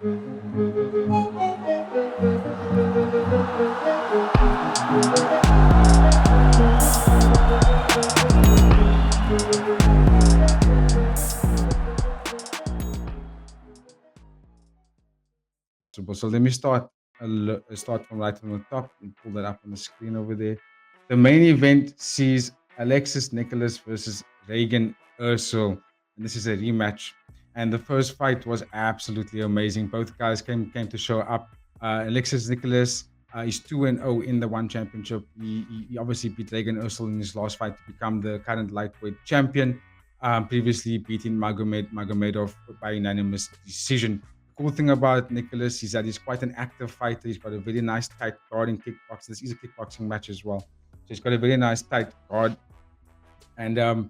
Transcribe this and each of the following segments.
So let me start from right from the top and pull that up on the screen over there. The main event sees Alexis Nicolas versus Regian Eersel, and this is a rematch. And the first fight was absolutely amazing. Both guys came to show up. Alexis Nicolas is 2-0 in the one championship. He obviously beat Regian Eersel in his last fight to become the current lightweight champion. Previously beating Magomedov by unanimous decision. Cool thing about Nicholas is that he's quite an active fighter. He's got a very nice tight guard in kickboxing. This is a kickboxing match as well. So he's got a very nice tight guard. And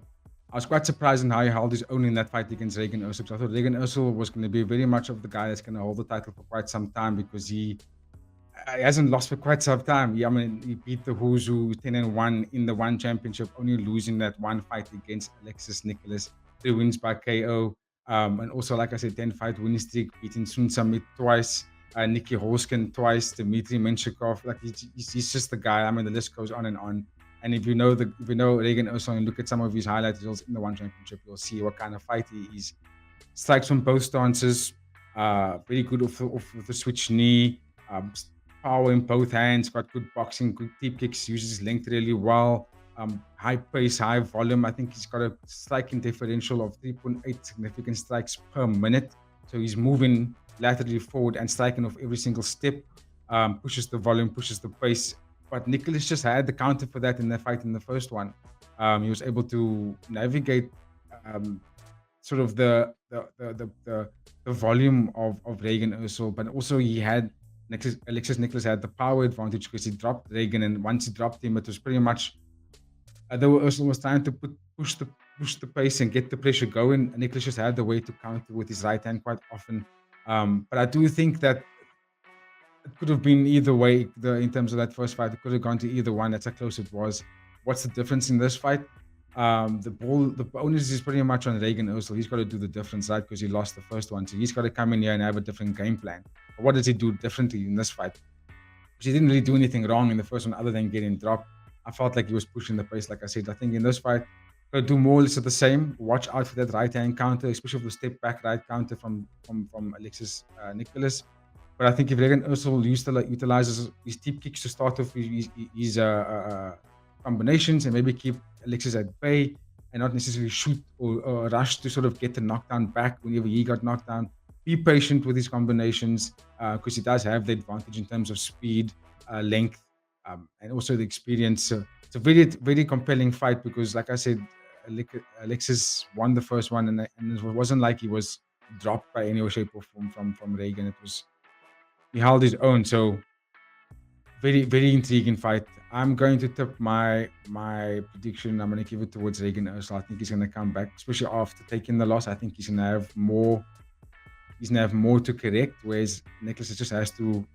I was quite surprised in how he held his own in that fight against Regian Eersel. I thought Regian Eersel was going to be very much of the guy that's going to hold the title for quite some time because he hasn't lost for quite some time. He beat the who's who 10-1 in the one championship, only losing that one fight against Alexis Nicolas. 3 wins by KO. And also, like I said, 10-fight winning streak, beating Sun Samit twice, Nikki Holskin twice, Dmitry Menshikov. Like he's just the guy. I mean, the list goes on and on. And if you know Regian Eersel and look at some of his highlight results in the one championship, you'll see what kind of fight he is. Strikes from both stances, very good off the switch knee, power in both hands, got good boxing, good deep kicks, uses his length really well. High pace, high volume. I think he's got a striking differential of 3.8 significant strikes per minute. So he's moving laterally forward and striking off every single step. Pushes the volume, pushes the pace. But Nicholas just had the counter for that in the fight in the first one. He was able to navigate sort of the volume of Regian Eersel, but also he had Alexis Nicolas had the power advantage because he dropped Regian, and once he dropped him, it was pretty much though Eersel was trying to push the pace and get the pressure going. Nicolas just had the way to counter with his right hand quite often. But I do think that it could have been either way. In terms of that first fight, it could have gone to either one. That's how close it was. What's the difference in this fight? The onus is pretty much on Regian Eersel. He's got to do the difference, right? Because he lost the first one, so he's got to come in here and have a different game plan. But what does he do differently in this fight? Because he didn't really do anything wrong in the first one other than getting dropped. I felt like he was pushing the pace, like I said. I think in this fight, got to do more or less of the same. Watch out for that right hand counter, especially with the step back right counter from Alexis Nicolas. But I think if Regian Eersel utilizes his deep kicks to start off his combinations and maybe keep Alexis at bay and not necessarily shoot or rush to sort of get the knockdown back whenever he got knocked down. Be patient with his combinations because he does have the advantage in terms of speed, length, and also the experience. It's a very, very compelling fight because, like I said, Alexis won the first one, and it wasn't like he was dropped by any shape or form from Regian. It was he held his own. So very, very intriguing fight. I'm going to tip my prediction. I'm going to give it towards Regian Eersel. I think he's going to come back, especially after taking the loss. I think he's going to have more. He's going to have more to correct, whereas Nicholas just has to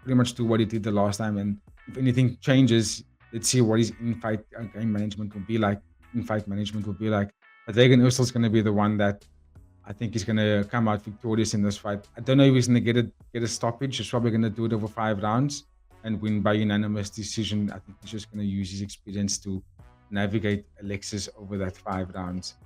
pretty much do what he did the last time. And if anything changes, let's see what his in-fight game management will be like. In-fight management will be like. But Regian Eersel is going to be the one that I think he's going to come out victorious in this fight. I don't know if he's going to get a stoppage. He's probably going to do it over 5 rounds and win by unanimous decision. I think he's just going to use his experience to navigate Alexis over that 5 rounds.